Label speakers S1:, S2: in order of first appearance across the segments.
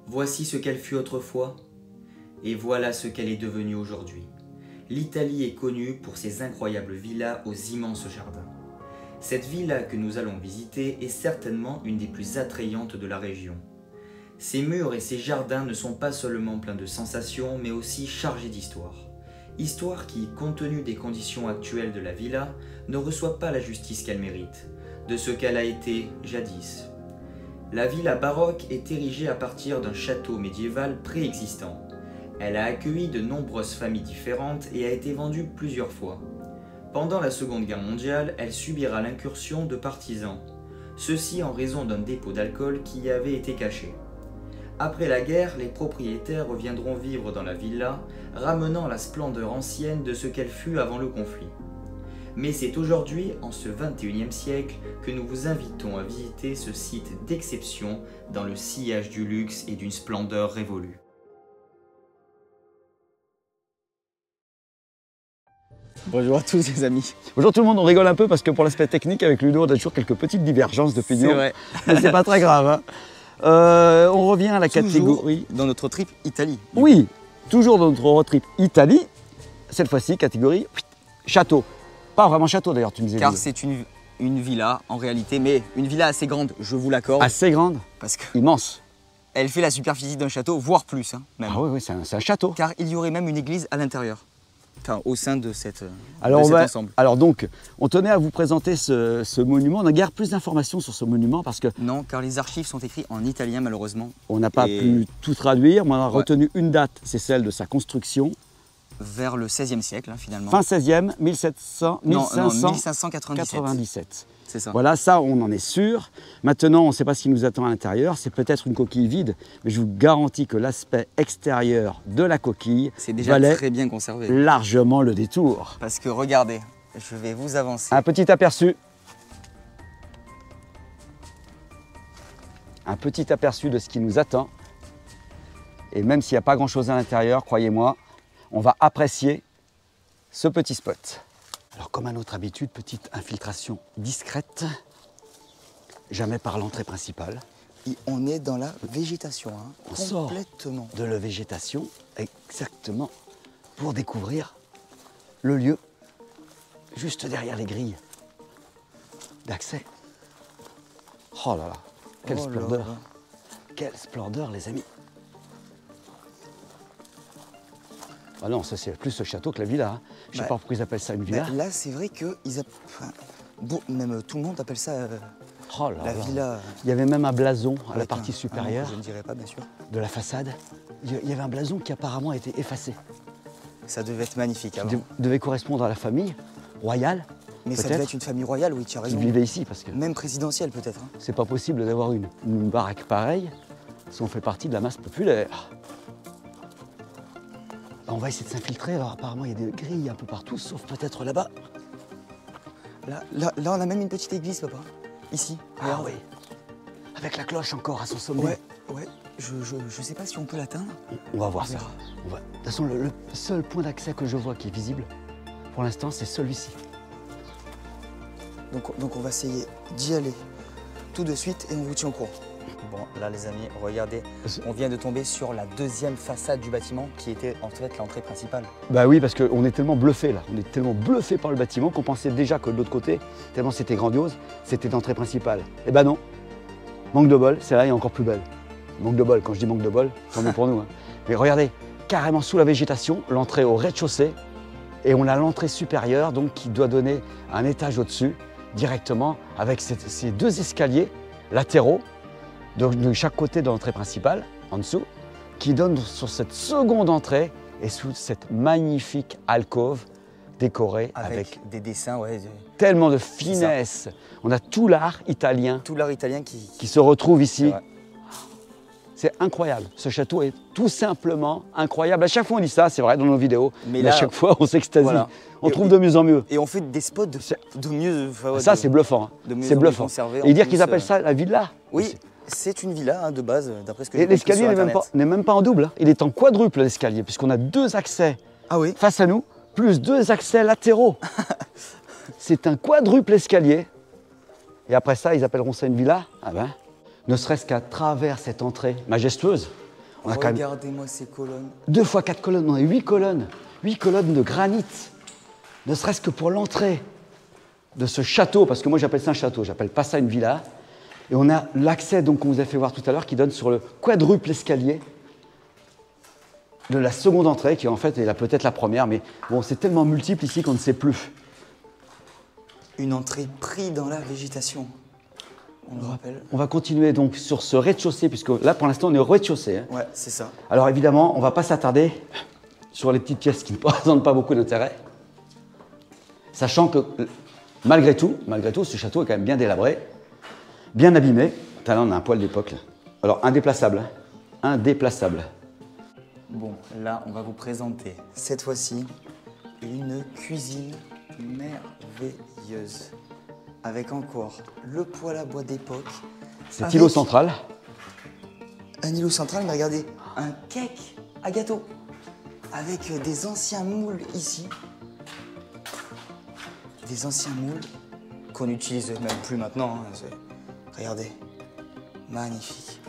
S1: Voici ce qu'elle fut autrefois, et voilà ce qu'elle est devenue aujourd'hui. L'Italie est connue pour ses incroyables villas aux immenses jardins. Cette villa que nous allons visiter est certainement une des plus attrayantes de la région. Ses murs et ses jardins ne sont pas seulement pleins de sensations, mais aussi chargés d'histoire. Histoire qui, compte tenu des conditions actuelles de la villa, ne reçoit pas la justice qu'elle mérite, de ce qu'elle a été jadis. La villa baroque est érigée à partir d'un château médiéval préexistant. Elle a accueilli de nombreuses familles différentes et a été vendue plusieurs fois. Pendant la Seconde Guerre mondiale, elle subira l'incursion de partisans, ceci en raison d'un dépôt d'alcool qui y avait été caché. Après la guerre, les propriétaires reviendront vivre dans la villa, ramenant la splendeur ancienne de ce qu'elle fut avant le conflit. Mais c'est aujourd'hui, en ce 21e siècle, que nous vous invitons à visiter ce site d'exception dans le sillage du luxe et d'une splendeur révolue.
S2: Bonjour à tous les amis.
S3: Bonjour tout le monde, on rigole un peu parce que pour l'aspect technique avec Ludo on a toujours quelques petites divergences d'opinion.
S2: C'est vrai.
S3: Mais c'est pas très grave. Hein. On revient à la catégorie...
S2: Dans notre trip Italie.
S3: Oui, toujours dans notre road trip Italie. Cette fois-ci, catégorie château. Pas vraiment château d'ailleurs, tu me disais.
S2: Car c'est une villa en réalité, mais une villa assez grande, je vous l'accorde.
S3: Assez grande,
S2: parce que
S3: immense.
S2: Elle fait la superficie d'un château, voire plus. Hein, même.
S3: Ah oui, c'est un château.
S2: Car il y aurait même une église à l'intérieur. Enfin, au sein de, cet ensemble.
S3: Alors donc, on tenait à vous présenter ce monument. On n'a guère plus d'informations sur ce monument parce que...
S2: Non, car les archives sont écrites en italien malheureusement.
S3: On n'a pas pu tout traduire, mais on a retenu une date, c'est celle de sa construction.
S2: Vers le XVIe siècle, hein, finalement.
S3: Fin 16e, 1597.
S2: C'est ça.
S3: Voilà, ça, on en est sûr. Maintenant, on ne sait pas ce qui nous attend à l'intérieur. C'est peut-être une coquille vide, mais je vous garantis que l'aspect extérieur de la coquille valait
S2: très bien conservé.
S3: Largement le détour.
S2: Parce que regardez, je vais vous avancer.
S3: Un petit aperçu. Un petit aperçu de ce qui nous attend. Et même s'il n'y a pas grand-chose à l'intérieur, croyez-moi, on va apprécier ce petit spot. Alors comme à notre habitude, petite infiltration discrète, jamais par l'entrée principale.
S2: Et on est dans la végétation, hein,
S3: on sort de la végétation exactement pour découvrir le lieu juste derrière les grilles d'accès. Oh là là, quelle splendeur! Quelle splendeur les amis! Ah non, ça c'est plus ce château que la villa. Hein. Je ne sais pas pourquoi ils appellent ça une villa.
S2: Là, c'est vrai que même tout le monde appelle ça la villa.
S3: Il y avait même un blason à la partie supérieure.
S2: Je ne dirais pas, bien sûr.
S3: De la façade. Il y avait un blason qui apparemment a été effacé.
S2: Ça devait être magnifique avant.
S3: Devait correspondre à la famille royale.
S2: Mais ça devait être une famille royale, oui, tu as raison.
S3: Qui vivait ici parce que.
S2: Même présidentielle peut-être. Hein.
S3: C'est pas possible d'avoir une baraque pareille si on fait partie de la masse populaire. On va essayer de s'infiltrer, alors apparemment il y a des grilles un peu partout, sauf peut-être là-bas.
S2: Là, on a même une petite église, papa. Ici.
S3: Ah oui. Avec la cloche encore à son sommet.
S2: Ouais. Je sais pas si on peut l'atteindre.
S3: On va voir ça. De toute façon, le seul point d'accès que je vois qui est visible, pour l'instant, c'est celui-ci.
S2: Donc on va essayer d'y aller tout de suite et on vous tient au courant. Bon, là les amis, regardez, on vient de tomber sur la deuxième façade du bâtiment qui était en fait l'entrée principale.
S3: Bah oui, parce qu'on est tellement bluffé là, on est tellement bluffé par le bâtiment qu'on pensait déjà que de l'autre côté, tellement c'était grandiose, c'était l'entrée principale. Eh ben non, manque de bol, celle-là est encore plus belle. Manque de bol, quand je dis manque de bol, tant mieux pour nous. Hein. Mais regardez, carrément sous la végétation, l'entrée au rez-de-chaussée, et on a l'entrée supérieure donc qui doit donner un étage au-dessus, directement avec ces deux escaliers latéraux, de chaque côté de l'entrée principale, en dessous, qui donne sur cette seconde entrée et sous cette magnifique alcôve décorée avec
S2: des dessins,
S3: tellement de finesse. On a tout l'art italien.
S2: Tout l'art italien
S3: qui se retrouve ici. C'est incroyable. Ce château est tout simplement incroyable. À chaque fois on dit ça, c'est vrai dans nos vidéos, mais là, à chaque fois on s'extasie. Voilà. On trouve de mieux en mieux.
S2: Et on fait des spots de mieux.
S3: Ça c'est bluffant. Hein. C'est bluffant. Et dire qu'ils appellent ça la villa.
S2: Oui. C'est une villa de base, d'après ce que j'ai compris.
S3: L'escalier n'est même pas en double, hein. Il est en quadruple l'escalier, puisqu'on a deux accès face à nous, plus deux accès latéraux. C'est un quadruple escalier. Et après ça, ils appelleront ça une villa. Ah ben, ne serait-ce qu'à travers cette entrée majestueuse, On a quand même
S2: Regardez-moi ces colonnes.
S3: 2 fois 4 colonnes, on a 8 colonnes. 8 colonnes de granit. Ne serait-ce que pour l'entrée de ce château, parce que moi j'appelle ça un château, j'appelle pas ça une villa. Et on a l'accès, donc, qu'on vous a fait voir tout à l'heure, qui donne sur le quadruple escalier de la seconde entrée, qui en fait est peut-être la première, mais bon, c'est tellement multiple ici qu'on ne sait plus.
S2: Une entrée prise dans la végétation. On le rappelle.
S3: On va continuer donc sur ce rez-de-chaussée, puisque là pour l'instant on est au rez-de-chaussée. Hein.
S2: Ouais, c'est ça.
S3: Alors évidemment, on ne va pas s'attarder sur les petites pièces qui ne présentent pas beaucoup d'intérêt, sachant que malgré tout, ce château est quand même bien délabré, bien abîmé. Là on a un poil d'époque là. Alors indéplaçable, hein. Indéplaçable.
S2: Bon, là, on va vous présenter, cette fois-ci, une cuisine merveilleuse. Avec encore le poêle à bois d'époque.
S3: Cet îlot central.
S2: Un îlot central, mais regardez, un cake à gâteau. Avec des anciens moules ici. Des anciens moules qu'on n'utilise même plus maintenant. Hein. Regardez, magnifique.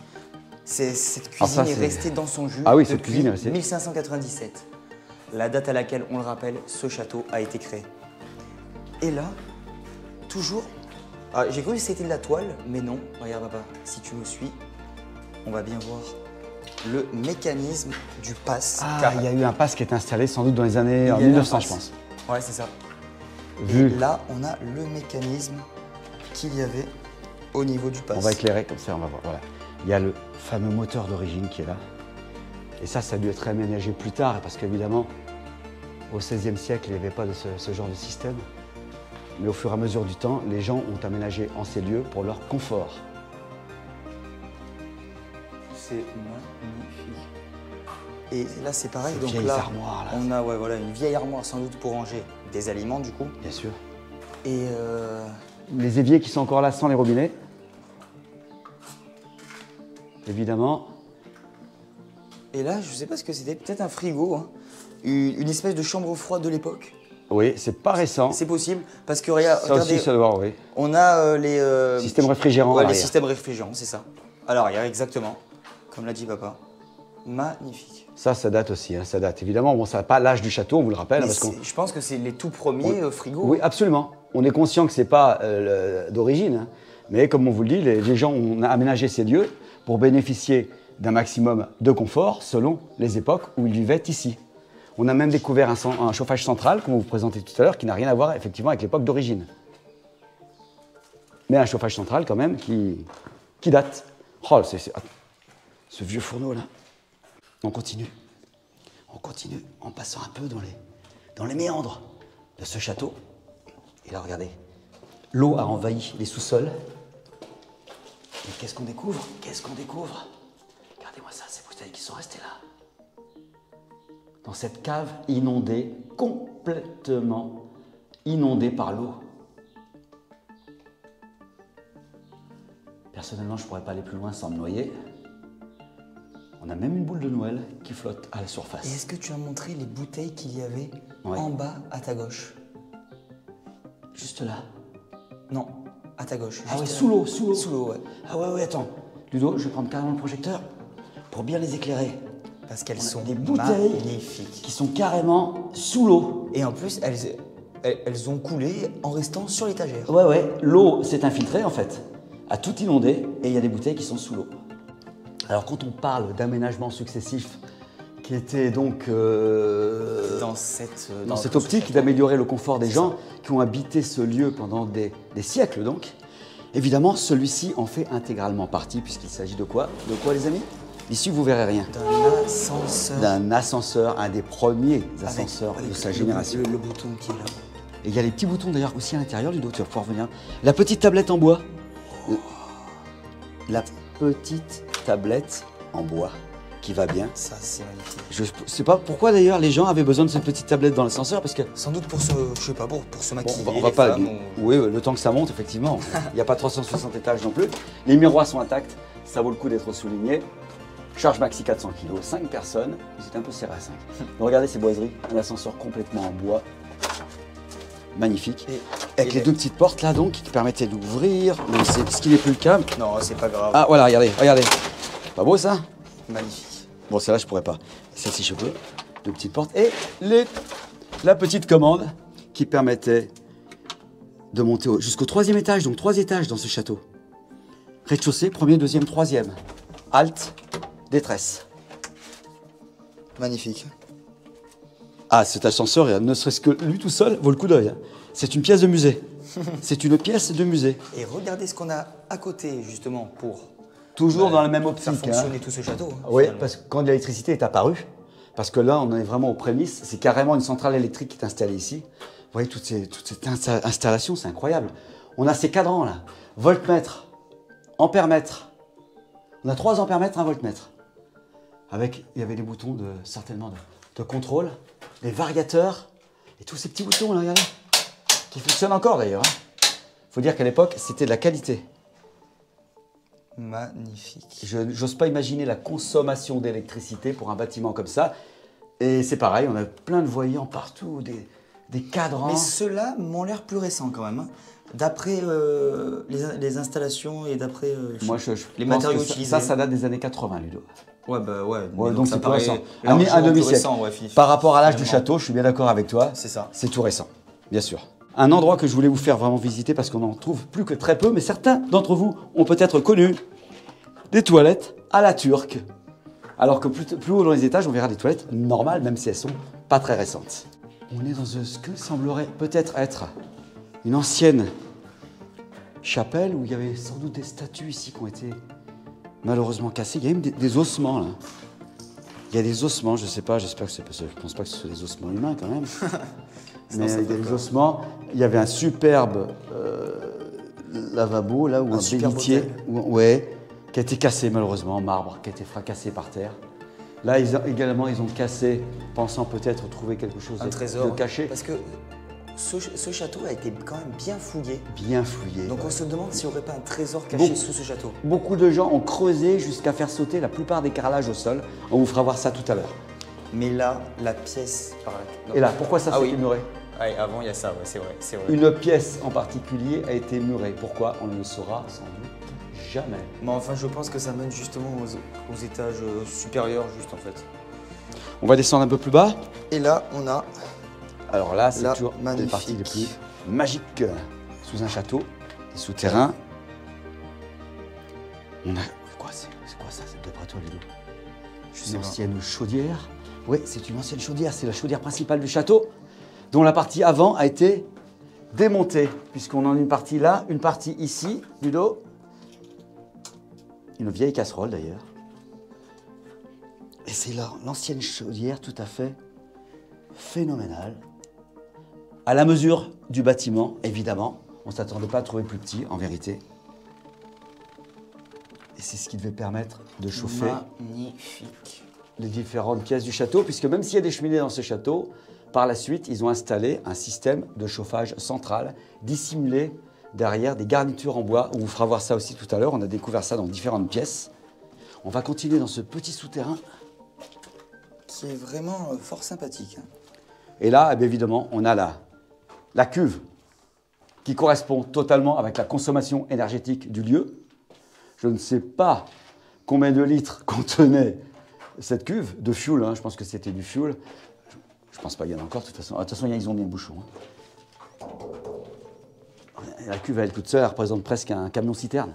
S2: Cette cuisine est restée dans son jus
S3: cette
S2: depuis
S3: cuisine est restée.
S2: 1597. La date à laquelle, on le rappelle, ce château a été créé. Et là, toujours... Ah, j'ai cru que c'était de la toile, mais non. Regarde papa, si tu me suis, on va bien voir le mécanisme du passe.
S3: Ah, il y a eu un passe qui est installé sans doute dans les années 1900, je pense.
S2: Ouais, c'est ça.
S3: Vu.
S2: Et là, on a le mécanisme qu'il y avait au niveau du passe.
S3: On va éclairer comme ça, on va voir. Voilà. Il y a le fameux moteur d'origine qui est là. Et ça a dû être aménagé plus tard, parce qu'évidemment, au XVIe siècle, il n'y avait pas de ce genre de système. Mais au fur et à mesure du temps, les gens ont aménagé en ces lieux pour leur confort.
S2: C'est magnifique. Et là, c'est pareil.
S3: Ces
S2: donc
S3: vieilles
S2: là,
S3: armoires, là.
S2: on a voilà, une vieille armoire sans doute pour ranger des aliments, du coup.
S3: Bien sûr.
S2: Et
S3: Les éviers qui sont encore là sans les robinets. Évidemment.
S2: Et là, je sais pas ce que c'était, peut-être un frigo, hein. Une espèce de chambre froide de l'époque.
S3: Oui, c'est pas récent.
S2: C'est possible, parce que regardez,
S3: aussi, ça doit voir, oui.
S2: on a les...
S3: Système réfrigérant à
S2: Ouais, les
S3: l'arrière.
S2: systèmes réfrigérants, c'est ça. Alors, il y a exactement, comme l'a dit papa. Magnifique.
S3: Ça date aussi, hein, ça date. Évidemment, bon, ça n'a pas l'âge du château, on vous le rappelle.
S2: Mais
S3: Parce qu'on...
S2: je pense que c'est les tout premiers frigos.
S3: Oui, absolument. On est conscient que ce n'est pas d'origine, hein, mais comme on vous le dit, les gens ont aménagé ces lieux pour bénéficier d'un maximum de confort selon les époques où ils vivaient ici. On a même découvert un chauffage central, comme vous présentez tout à l'heure, qui n'a rien à voir effectivement avec l'époque d'origine. Mais un chauffage central quand même qui date. Oh, ce vieux fourneau là. On continue. On continue en passant un peu dans les méandres de ce château. Et là, regardez, l'eau a envahi les sous-sols. Et qu'est-ce qu'on découvre? Qu'est-ce qu'on découvre? Regardez-moi ça, ces bouteilles qui sont restées là. Dans cette cave inondée, complètement inondée par l'eau. Personnellement, je ne pourrais pas aller plus loin sans me noyer. On a même une boule de Noël qui flotte à la surface.
S2: Et est-ce que tu as montré les bouteilles qu'il y avait
S3: Ouais.
S2: en bas à ta gauche?
S3: Juste là.
S2: Non, à ta gauche.
S3: Ah ouais,
S2: juste là.
S3: sous l'eau, sous l'eau.
S2: Sous l'eau, ouais.
S3: Ah ouais, attends. Ludo, je vais prendre carrément le projecteur pour bien les éclairer.
S2: Parce qu'elles
S3: On a
S2: sont
S3: des bouteilles
S2: magnifiques.
S3: qui sont carrément sous l'eau.
S2: Et en plus, elles ont coulé en restant sur l'étagère.
S3: Ouais, l'eau s'est infiltrée en fait, a tout inondé et il y a des bouteilles qui sont sous l'eau. Alors quand on parle d'aménagement successif qui était donc
S2: Dans cette
S3: optique d'améliorer le confort des gens qui ont habité ce lieu pendant des siècles donc, évidemment celui-ci en fait intégralement partie puisqu'il s'agit de quoi? De quoi les amis? Ici vous verrez rien.
S2: D'un ascenseur.
S3: D'un ascenseur, un des premiers ascenseurs de sa génération.
S2: Le bouton qui est là.
S3: Et il y a les petits boutons d'ailleurs aussi à l'intérieur du dos, tu vas pouvoir venir. La petite tablette en bois. La petite tablette en bois qui va bien.
S2: Ça, c'est magnifique.
S3: Je sais pas pourquoi d'ailleurs les gens avaient besoin de cette petite tablette dans l'ascenseur parce que...
S2: Sans doute pour se, je sais pas, pour se
S3: Bon,
S2: maquiller.
S3: on va
S2: les
S3: pas...
S2: femmes,
S3: Oui, le temps que ça monte, effectivement. Il n'y a pas 360 étages non plus. Les miroirs sont intacts, ça vaut le coup d'être souligné. Charge maxi 400 kg, 5 personnes. C'est un peu serré à 5. Donc regardez ces boiseries, un ascenseur complètement en bois. Magnifique. Avec les deux petites portes là donc qui permettaient d'ouvrir, mais c'est ce qui n'est plus le cas.
S2: Non, c'est pas grave.
S3: Ah voilà, regardez. Pas beau ça?
S2: Magnifique.
S3: Bon, celle-là, je pourrais pas. Celle-ci, je peux. Deux petites portes. Et la petite commande qui permettait de monter jusqu'au 3e étage. Donc 3 étages dans ce château. Rez-de-chaussée, 1er, 2e, 3e. Halte, détresse.
S2: Magnifique.
S3: Ah, cet ascenseur, ne serait-ce que lui tout seul, vaut le coup d'œil. Hein. C'est une pièce de musée. C'est une pièce de musée.
S2: Et regardez ce qu'on a à côté, justement, pour
S3: Toujours dans la même optique.
S2: faire fonctionner tout ce château.
S3: Oui,
S2: finalement.
S3: parce que quand l'électricité est apparue, parce que là, on est vraiment aux prémices, c'est carrément une centrale électrique qui est installée ici. Vous voyez, toute cette installation, c'est incroyable. On a ces cadrans là, voltmètre, ampèremètre. On a 3 ampèremètres, 1 voltmètre. Avec, il y avait des boutons certainement de contrôle, des variateurs, et tous ces petits boutons là, regardez, qui fonctionnent encore d'ailleurs. Il faut dire qu'à l'époque, c'était de la qualité.
S2: Magnifique.
S3: Je n'ose pas imaginer la consommation d'électricité pour un bâtiment comme ça. Et c'est pareil, on a plein de voyants partout, des cadrans.
S2: Mais ceux-là m'ont l'air plus récents quand même. Hein. D'après les installations et d'après
S3: Moi,
S2: les
S3: pense
S2: matériaux
S3: que
S2: utilisés.
S3: ça date des années 80, Ludo.
S2: Ouais, bah ouais.
S3: Ouais,
S2: mais
S3: donc
S2: ça
S3: c'est tout
S2: paraît
S3: récent.
S2: largement
S3: Un
S2: plus
S3: demi-siècle.
S2: récent, ouais,
S3: Par rapport à l'âge du
S2: finalement.
S3: château, je suis bien d'accord avec toi.
S2: C'est ça.
S3: C'est tout récent, bien sûr. Un endroit que je voulais vous faire vraiment visiter parce qu'on en trouve plus que très peu, mais certains d'entre vous ont peut-être connu des toilettes à la turque. Alors que plus haut dans les étages, on verra des toilettes normales, même si elles sont pas très récentes. On est dans ce que semblerait peut-être être une ancienne chapelle où il y avait sans doute des statues ici qui ont été malheureusement cassées. Il y a même des ossements là. Il y a des ossements, je sais pas, j'espère que c'est parce que je pense pas que ce soit des ossements humains quand même. Mais il y a des ossements. Il y avait un superbe lavabo là, ou un
S2: superbe
S3: bénitier,
S2: hôtel.
S3: ouais, qui a été cassé malheureusement en marbre, qui a été fracassé par terre. Là également ils ont cassé, pensant peut-être trouver quelque chose
S2: Un trésor.
S3: de caché.
S2: Parce que ce château a été quand même bien fouillé.
S3: Bien fouillé.
S2: Donc on se demande s'il n'y aurait pas un trésor caché
S3: Bon.
S2: sous ce château.
S3: Beaucoup de gens ont creusé jusqu'à faire sauter la plupart des carrelages au sol. On vous fera voir ça tout à l'heure.
S2: Mais là, la pièce par là.
S3: Et là, pourquoi ça
S2: Ah
S3: s'est
S2: oui.
S3: muré?
S2: Ouais, avant il y a ça, ouais, c'est vrai, c'est vrai.
S3: Une pièce en particulier a été murée. Pourquoi? On ne le saura sans doute jamais.
S2: Mais enfin, je pense que ça mène justement aux étages supérieurs, juste en fait.
S3: On va descendre un peu plus bas.
S2: Et là, on a
S3: Alors là, c'est
S2: Là,
S3: toujours les
S2: magnifique.
S3: parties les plus magiques. Sous un château, des souterrains. On a... C'est quoi ça? C'est d'après toi, Ludo? Une ancienne chaudière. Oui, c'est une ancienne chaudière. C'est la chaudière principale du château, dont la partie avant a été démontée, puisqu'on en a une partie là, une partie ici, Ludo. Une vieille casserole d'ailleurs. Et c'est là, l'ancienne chaudière tout à fait phénoménale. À la mesure du bâtiment, évidemment. On ne s'attendait pas à trouver plus petit, en vérité. Et c'est ce qui devait permettre de chauffer
S2: magnifique.
S3: les différentes pièces du château, puisque même s'il y a des cheminées dans ce château, par la suite, ils ont installé un système de chauffage central dissimulé derrière des garnitures en bois. On vous fera voir ça aussi tout à l'heure. On a découvert ça dans différentes pièces. On va continuer dans ce petit souterrain.
S2: Qui est vraiment fort sympathique.
S3: Et là, eh bien évidemment, on a la cuve qui correspond totalement avec la consommation énergétique du lieu. Je ne sais pas combien de litres contenait cette cuve de fuel. Hein, je pense que c'était du fuel. Je pense pas qu'il y en a encore, de toute façon. De toute façon, ils ont mis un bouchon. Hein. La cuve, elle toute seule, elle représente presque un camion-citerne.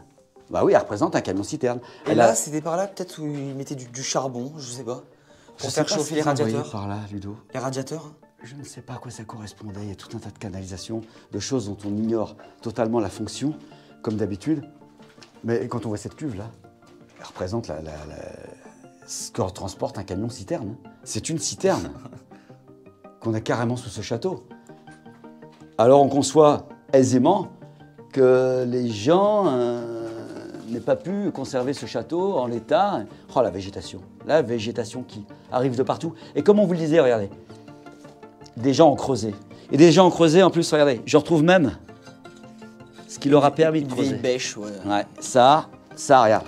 S3: Bah oui, elle représente un camion-citerne.
S2: Et là, c'était par là peut-être où ils mettaient du charbon, je sais pas, pour faire chauffer les radiateurs.
S3: Par là, Ludo.
S2: Les radiateurs.
S3: Je ne sais pas à quoi ça correspondait. Il y a tout un tas de canalisations, de choses dont on ignore totalement la fonction, comme d'habitude. Mais quand on voit cette cuve-là, elle représente ce que transporte un camion-citerne. C'est une citerne qu'on a carrément sous ce château. Alors on conçoit aisément que les gens n'aient pas pu conserver ce château en l'état. Oh, la végétation qui arrive de partout. Et comme on vous le disait, regardez, des gens ont creusé. Et des gens ont creusé en plus, regardez, je retrouve même ce qui leur a permis de
S2: Une
S3: creuser.
S2: vieille bêche, ouais.
S3: Ouais, ça, regarde.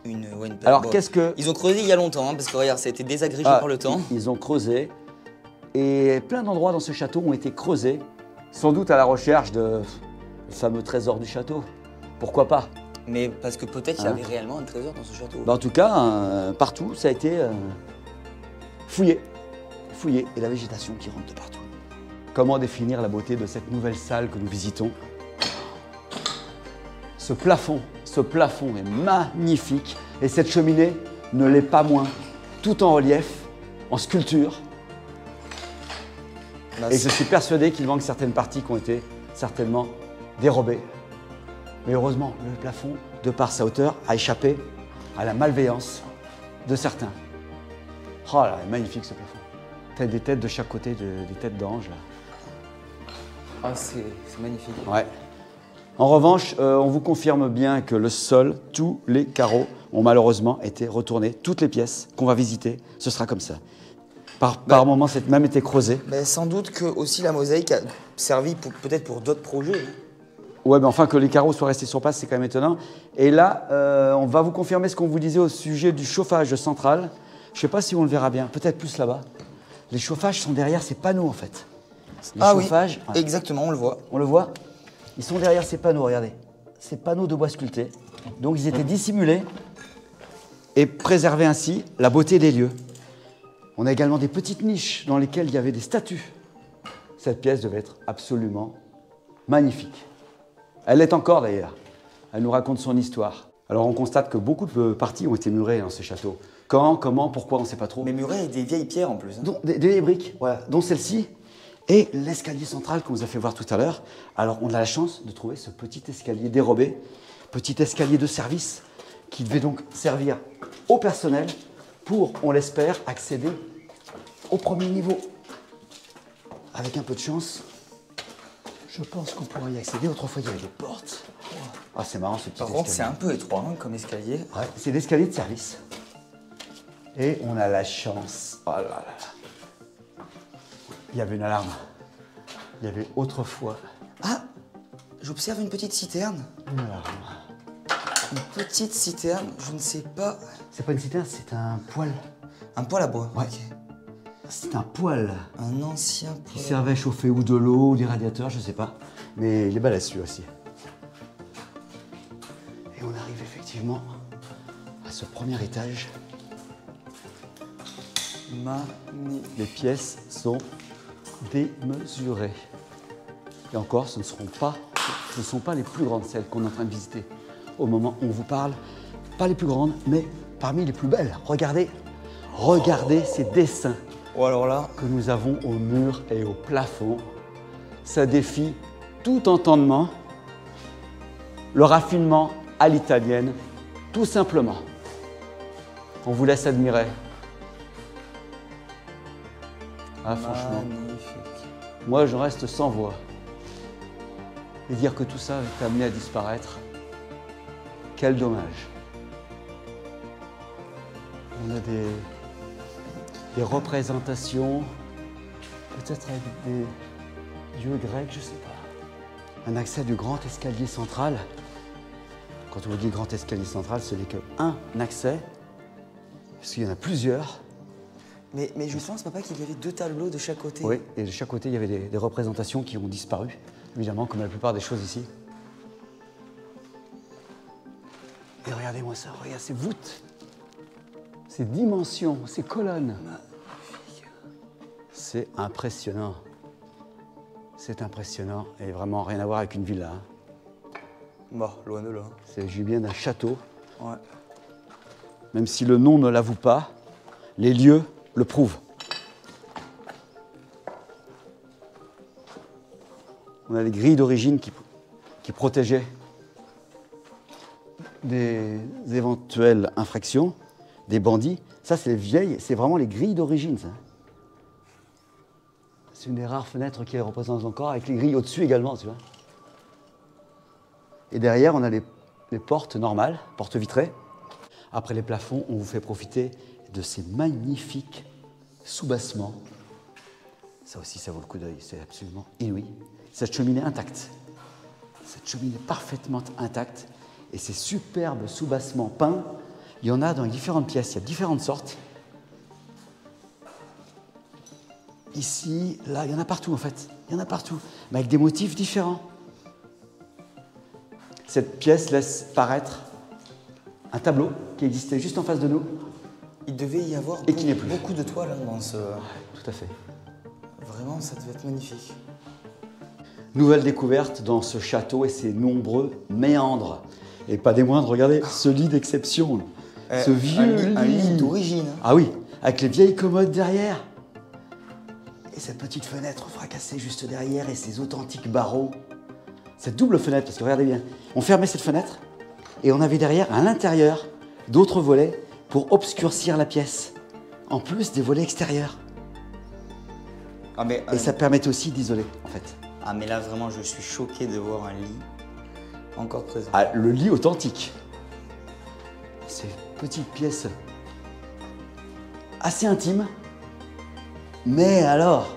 S2: Une
S3: Alors
S2: bon.
S3: qu'est-ce que...
S2: Ils ont creusé il y a longtemps, hein, parce que regarde, ça a été désagrégé
S3: Ah,
S2: par le temps.
S3: Ils ont creusé. Et plein d'endroits dans ce château ont été creusés, sans doute à la recherche de le fameux trésor du château. Pourquoi pas?
S2: Mais parce que peut-être il y
S3: Hein?
S2: avait réellement un trésor dans ce château.
S3: Bah, en tout cas, partout, ça a été fouillé. Fouillé. Et la végétation qui rentre de partout. Comment définir la beauté de cette nouvelle salle que nous visitons? Ce plafond est magnifique. Et cette cheminée ne l'est pas moins. Tout en relief, en sculpture.
S2: Là,
S3: Et je suis persuadé qu'il manque certaines parties qui ont été certainement dérobées. Mais heureusement, le plafond, de par sa hauteur, a échappé à la malveillance de certains. Oh là, magnifique ce plafond. T'as des têtes de chaque côté, des têtes d'anges là.
S2: Ah, c'est magnifique.
S3: Ouais. En revanche, on vous confirme bien que le sol, tous les carreaux ont malheureusement été retournés. Toutes les pièces qu'on va visiter, ce sera comme ça. Par moments, c'est même été creusé.
S2: Mais sans doute que aussi la mosaïque a servi peut-être pour d'autres projets.
S3: Ouais, mais enfin que les carreaux soient restés sur place, c'est quand même étonnant. Et là, on va vous confirmer ce qu'on vous disait au sujet du chauffage central. Je ne sais pas si on le verra bien, peut-être plus là-bas. Les chauffages sont derrière ces panneaux en fait. Les chauffages,
S2: oui, exactement, on le voit.
S3: on le voit, ils sont derrière ces panneaux, regardez. Ces panneaux de bois sculptés. Donc ils étaient dissimulés et préservaient ainsi la beauté des lieux. On a également des petites niches dans lesquelles il y avait des statues. Cette pièce devait être absolument magnifique. Elle l'est encore d'ailleurs. Elle nous raconte son histoire. Alors on constate que beaucoup de parties ont été murées dans ce château. Quand, comment, pourquoi, on ne sait pas trop.
S2: Mais muré avec des vieilles pierres en plus. Hein.
S3: Des vieilles briques, voilà, dont celle-ci et l'escalier central qu'on vous a fait voir tout à l'heure. Alors on a la chance de trouver ce petit escalier dérobé, petit escalier de service qui devait donc servir au personnel pour, on l'espère, accéder au premier niveau. Avec un peu de chance, je pense qu'on pourra y accéder. Autrefois, il y avait des portes. Ah, c'est marrant ce petit
S2: Par
S3: escalier.
S2: contre, c'est un peu étroit hein, comme escalier.
S3: Ouais, c'est l'escalier de service. Et on a la chance. Oh là là là. Il y avait une alarme. Il y avait autrefois
S2: Ah, j'observe une petite citerne.
S3: une alarme.
S2: Une petite citerne, je ne sais pas.
S3: C'est pas une citerne, c'est un poêle.
S2: Un poêle à bois.
S3: Ouais.
S2: Ok.
S3: C'est un poêle
S2: Un ancien
S3: qui
S2: poêle.
S3: servait à chauffer ou de l'eau ou des radiateurs, je sais pas. Mais il est balèze celui aussi. Et on arrive effectivement à ce premier étage.
S2: Magnifique.
S3: Les pièces sont démesurées. Et encore, ce ne sont pas les plus grandes, celles qu'on est en train de visiter. Au moment où on vous parle, pas les plus grandes, mais parmi les plus belles. Regardez ces dessins
S2: Oh alors là,
S3: que nous avons au mur et au plafond. Ça défie tout entendement. Le raffinement à l'italienne, tout simplement. On vous laisse admirer. Ah, franchement,
S2: magnifique.
S3: moi je reste sans voix. Et dire que tout ça est amené à disparaître, quel dommage. On a des représentations, peut-être avec des dieux grecs, je sais pas. Un accès du grand escalier central. Quand on vous dit grand escalier central, ce n'est qu'un accès, parce qu'il y en a plusieurs.
S2: Mais je pense, papa, qu'il y avait deux tableaux de chaque côté.
S3: Oui, et de chaque côté, il y avait des représentations qui ont disparu, évidemment, comme la plupart des choses ici. Et regardez-moi ça, regarde ces voûtes, ces dimensions, ces colonnes. C'est impressionnant. C'est impressionnant et vraiment rien à voir avec une villa. Hein.
S2: Bon, loin de là.
S3: C'est bien d'un château.
S2: Ouais.
S3: Même si le nom ne l'avoue pas, les lieux le prouvent. On a des grilles d'origine qui protégeaient des éventuelles infractions, des bandits. Ça, c'est les vieilles, c'est vraiment les grilles d'origine, ça. C'est une des rares fenêtres qui les représente encore, avec les grilles au-dessus également, tu vois. Et derrière, on a les portes normales, portes vitrées. Après les plafonds, on vous fait profiter de ces magnifiques soubassements. Ça aussi, ça vaut le coup d'œil, c'est absolument inouï. Cette cheminée intacte, cette cheminée parfaitement intacte, et ces superbes soubassements peints, il y en a dans les différentes pièces, il y a différentes sortes. Ici, là, il y en a partout en fait, il y en a partout, mais avec des motifs différents. Cette pièce laisse paraître un tableau qui existait juste en face de nous.
S2: Il devait y avoir
S3: Et qui n'est plus.
S2: beaucoup de toiles hein, dans ce...
S3: Tout à fait.
S2: Vraiment, ça devait être magnifique.
S3: Nouvelle découverte dans ce château et ses nombreux méandres. Et pas des moindres, regardez, ce lit d'exception. Ce vieux
S2: un lit d'origine.
S3: Ah oui, avec les vieilles commodes derrière. Et cette petite fenêtre fracassée juste derrière et ces authentiques barreaux. Cette double fenêtre, parce que regardez bien, on fermait cette fenêtre et on avait derrière, à l'intérieur, d'autres volets pour obscurcir la pièce. En plus des volets extérieurs.
S2: Ah, mais,
S3: Et ça permettait aussi d'isoler, en fait.
S2: Ah mais là, vraiment, je suis choqué de voir un lit encore présent.
S3: Ah, le lit authentique. Ces petites pièces assez intimes, mais alors,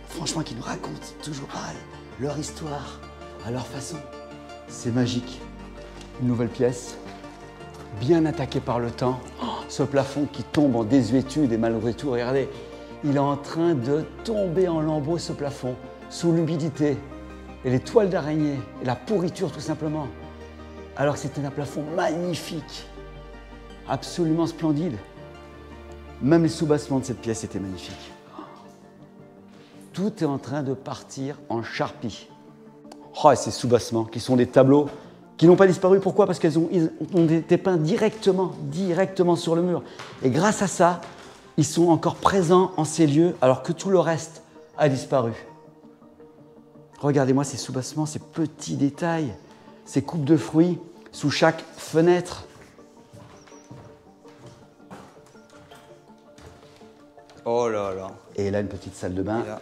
S3: franchement, qui nous racontent toujours pareil, leur histoire, à leur façon. C'est magique. Une nouvelle pièce, bien attaquée par le temps. Oh, ce plafond qui tombe en désuétude et malgré tout, regardez, il est en train de tomber en lambeaux ce plafond, sous l'humidité et les toiles d'araignée et la pourriture tout simplement. Alors que c'était un plafond magnifique, absolument splendide. Même les soubassements de cette pièce étaient magnifiques. Tout est en train de partir en charpie. Oh, et ces soubassements qui sont des tableaux qui n'ont pas disparu. Pourquoi? Parce qu'ils ont été peints directement sur le mur. Et grâce à ça, ils sont encore présents en ces lieux alors que tout le reste a disparu. Regardez-moi ces soubassements, ces petits détails, ces coupes de fruits sous chaque fenêtre.
S2: Oh là là.
S3: Et là, une petite salle de bain,
S2: Et là,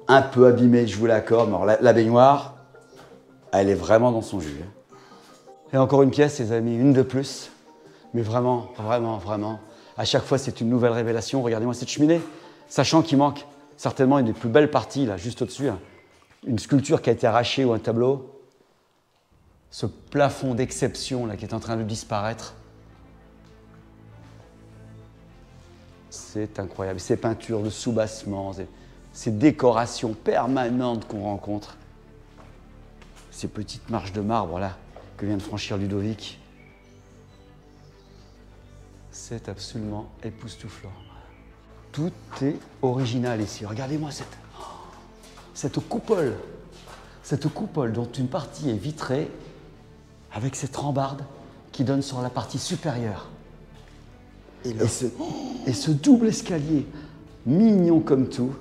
S3: un peu abîmée, je vous l'accorde, mais alors la baignoire, elle est vraiment dans son jus. Et encore une pièce, les amis, une de plus. Mais vraiment, à chaque fois, c'est une nouvelle révélation. Regardez-moi cette cheminée, sachant qu'il manque certainement une des plus belles parties, là, juste au-dessus. Hein. Une sculpture qui a été arrachée ou un tableau. Ce plafond d'exception, là, qui est en train de disparaître. C'est incroyable. Ces peintures de soubassement, ces décorations permanentes qu'on rencontre. Ces petites marches de marbre, là, que vient de franchir Ludovic. C'est absolument époustouflant. Tout est original ici. Regardez-moi cette coupole. Cette coupole dont une partie est vitrée avec cette rambarde qui donne sur la partie supérieure. Et ce double escalier, mignon comme tout.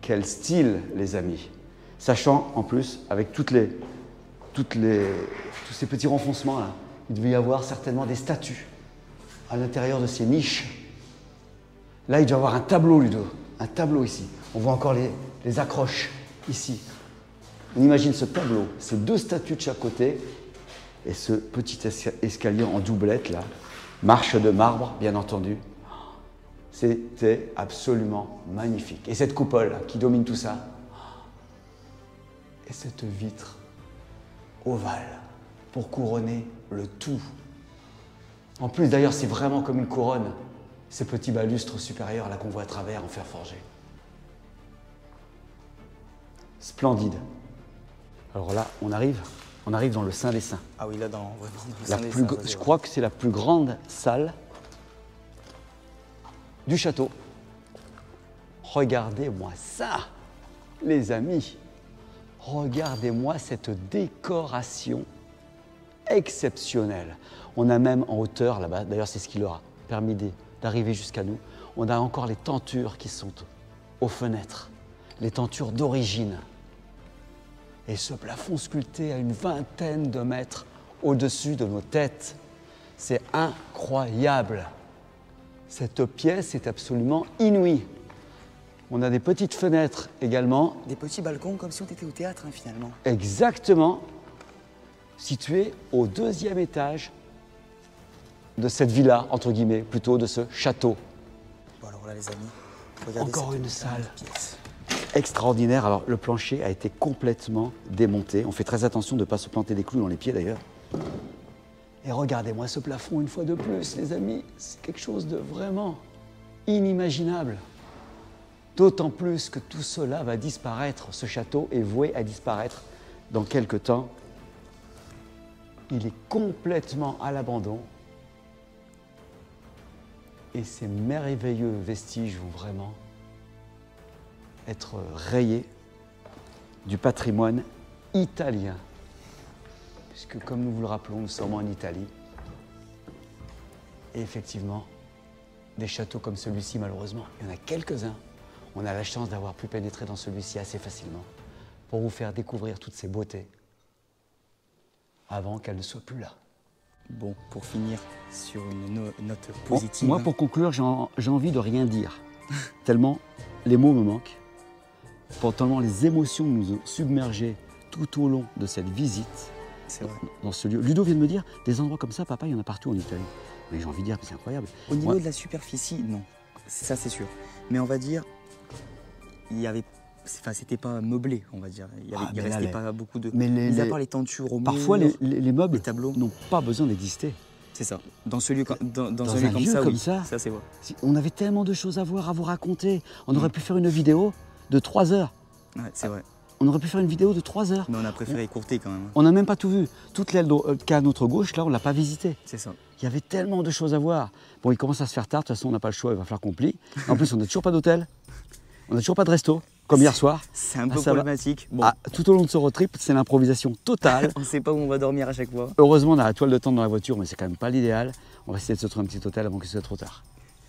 S3: Quel style, les amis. Sachant, en plus, avec tous ces petits renfoncements là, il devait y avoir certainement des statues à l'intérieur de ces niches. Là, il doit y avoir un tableau, Ludo. Un tableau ici. On voit encore les accroches ici. On imagine ce tableau, ces deux statues de chaque côté et ce petit escalier en doublette là. Marche de marbre, bien entendu. C'était absolument magnifique. Et cette coupole là, qui domine tout ça. Et cette vitre ovale pour couronner le tout. En plus, d'ailleurs, c'est vraiment comme une couronne, ces petits balustres supérieurs là qu'on voit à travers en fer forgé. Splendide. Alors là, on arrive dans le Saint des Saints.
S2: ah oui, là, vraiment dans le Saint des Saints,
S3: Je crois que c'est la plus grande salle du château. Regardez-moi ça, les amis. Regardez-moi cette décoration exceptionnelle. On a même en hauteur là-bas, d'ailleurs c'est ce qui leur a permis d'arriver jusqu'à nous, on a encore les tentures qui sont aux fenêtres, les tentures d'origine. Et ce plafond sculpté à une vingtaine de mètres au-dessus de nos têtes, c'est incroyable. Cette pièce est absolument inouïe. On a des petites fenêtres également.
S2: Des petits balcons comme si on était au théâtre hein, finalement.
S3: Exactement, situés au deuxième étage de cette villa, entre guillemets, plutôt de ce château.
S2: Bon alors là les amis, regardez
S3: Encore
S2: cette
S3: une salle
S2: pièce.
S3: extraordinaire. Alors le plancher a été complètement démonté. On fait très attention de ne pas se planter des clous dans les pieds d'ailleurs. Et regardez-moi ce plafond une fois de plus, les amis. C'est quelque chose de vraiment inimaginable. D'autant plus que tout cela va disparaître. Ce château est voué à disparaître dans quelque temps. il est complètement à l'abandon. Et ces merveilleux vestiges vont vraiment être rayés du patrimoine italien. Puisque comme nous vous le rappelons, nous sommes en Italie. Et effectivement, des châteaux comme celui-ci, malheureusement, il y en a quelques-uns. On a la chance d'avoir pu pénétrer dans celui-ci assez facilement pour vous faire découvrir toutes ces beautés avant qu'elles ne soient plus là.
S2: Bon, pour finir sur une note positive.
S3: Moi, pour conclure, j'ai envie de rien dire. Tellement les mots me manquent. Tellement les émotions nous ont submergés tout au long de cette visite dans ce lieu. Ludo vient de me dire, des endroits comme ça, papa, il y en a partout en Italie. Mais j'ai envie de dire, c'est incroyable.
S2: Au niveau de la superficie, non. Ça, c'est sûr. Mais on va dire, il y avait... Enfin, c'était pas meublé, on va dire. Il restait pas beaucoup de...
S3: Mais
S2: à part les tentures au mur,
S3: parfois, les meubles
S2: les tableaux
S3: n'ont pas besoin d'exister.
S2: C'est ça. Dans ce lieu, dans un
S3: un
S2: lieu
S3: lieu
S2: comme
S3: ça,
S2: oui. Ça, c'est vrai.
S3: On avait tellement de choses à voir, à vous raconter. On aurait pu faire une vidéo de 3 heures.
S2: Ouais, c'est vrai.
S3: On aurait pu faire une vidéo de 3 heures.
S2: Mais on a préféré écourter quand même.
S3: On n'a même pas tout vu. Toute l'aile qu'a à notre gauche, là, on ne l'a pas visitée.
S2: C'est ça.
S3: Il y avait tellement de choses à voir. Bon, il commence à se faire tard, de toute façon, on n'a pas le choix, il va falloir qu'on plie. En plus, on n'a toujours pas d'hôtel. On n'a toujours pas de resto, comme hier soir.
S2: C'est un peu problématique. Bon.
S3: Tout au long de ce road trip, c'est l'improvisation totale.
S2: On ne sait pas où on va dormir à chaque fois.
S3: Heureusement, on a la toile de tente dans la voiture, mais c'est quand même pas l'idéal. On va essayer de se trouver un petit hôtel avant qu'il soit trop tard.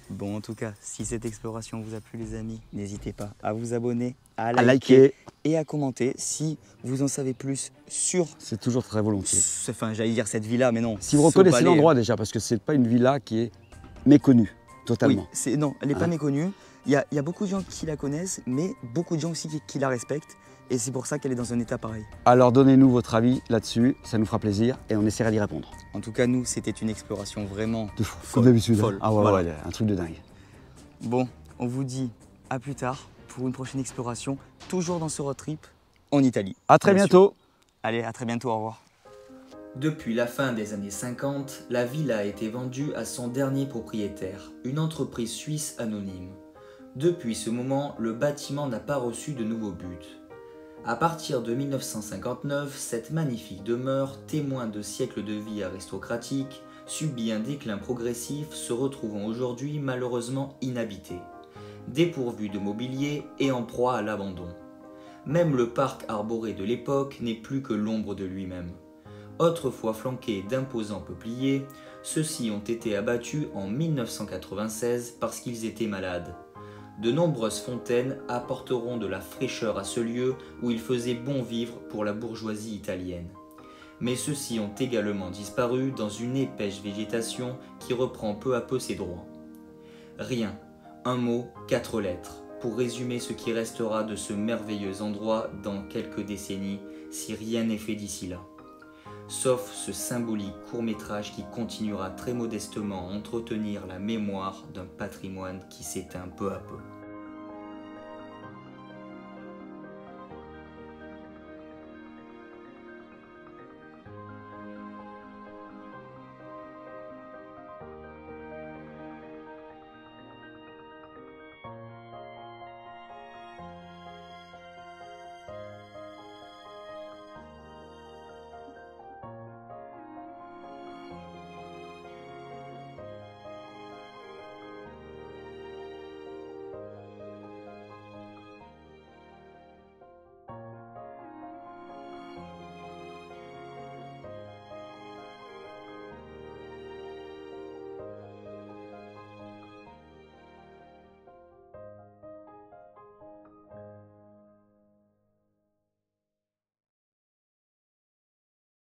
S2: Bon, en tout cas, si cette exploration vous a plu, les amis, n'hésitez pas à vous abonner, à
S3: liker
S2: et à commenter si vous en savez plus sur...
S3: C'est toujours très volontiers.
S2: Enfin, j'allais dire cette villa, mais non.
S3: Si vous reconnaissez l'endroit déjà, parce que c'est pas une villa qui est méconnue, totalement.
S2: Oui, non, elle n'est pas méconnue. Il y a beaucoup de gens qui la connaissent, mais beaucoup de gens aussi qui la respectent. Et c'est pour ça qu'elle est dans un état pareil.
S3: Alors donnez-nous votre avis là-dessus, ça nous fera plaisir et on essaiera d'y répondre.
S2: En tout cas, nous, c'était une exploration vraiment
S3: de fou, comme d'habitude.
S2: Folle.
S3: Ah ouais, voilà. Ouais, un truc de dingue.
S2: Bon, on vous dit à plus tard pour une prochaine exploration, toujours dans ce road trip en Italie.
S3: À très bientôt.
S2: Allez, à très bientôt, au revoir.
S1: Depuis la fin des années 50, la villa a été vendue à son dernier propriétaire, une entreprise suisse anonyme. Depuis ce moment, le bâtiment n'a pas reçu de nouveau but. À partir de 1959, cette magnifique demeure, témoin de siècles de vie aristocratique, subit un déclin progressif, se retrouvant aujourd'hui malheureusement inhabité, dépourvu de mobilier et en proie à l'abandon. Même le parc arboré de l'époque n'est plus que l'ombre de lui-même. Autrefois flanqués d'imposants peupliers, ceux-ci ont été abattus en 1996 parce qu'ils étaient malades. De nombreuses fontaines apporteront de la fraîcheur à ce lieu où il faisait bon vivre pour la bourgeoisie italienne. Mais ceux-ci ont également disparu dans une épaisse végétation qui reprend peu à peu ses droits. Rien, un mot, 4 lettres, pour résumer ce qui restera de ce merveilleux endroit dans quelques décennies si rien n'est fait d'ici là. Sauf ce symbolique court-métrage qui continuera très modestement à entretenir la mémoire d'un patrimoine qui s'éteint peu à peu.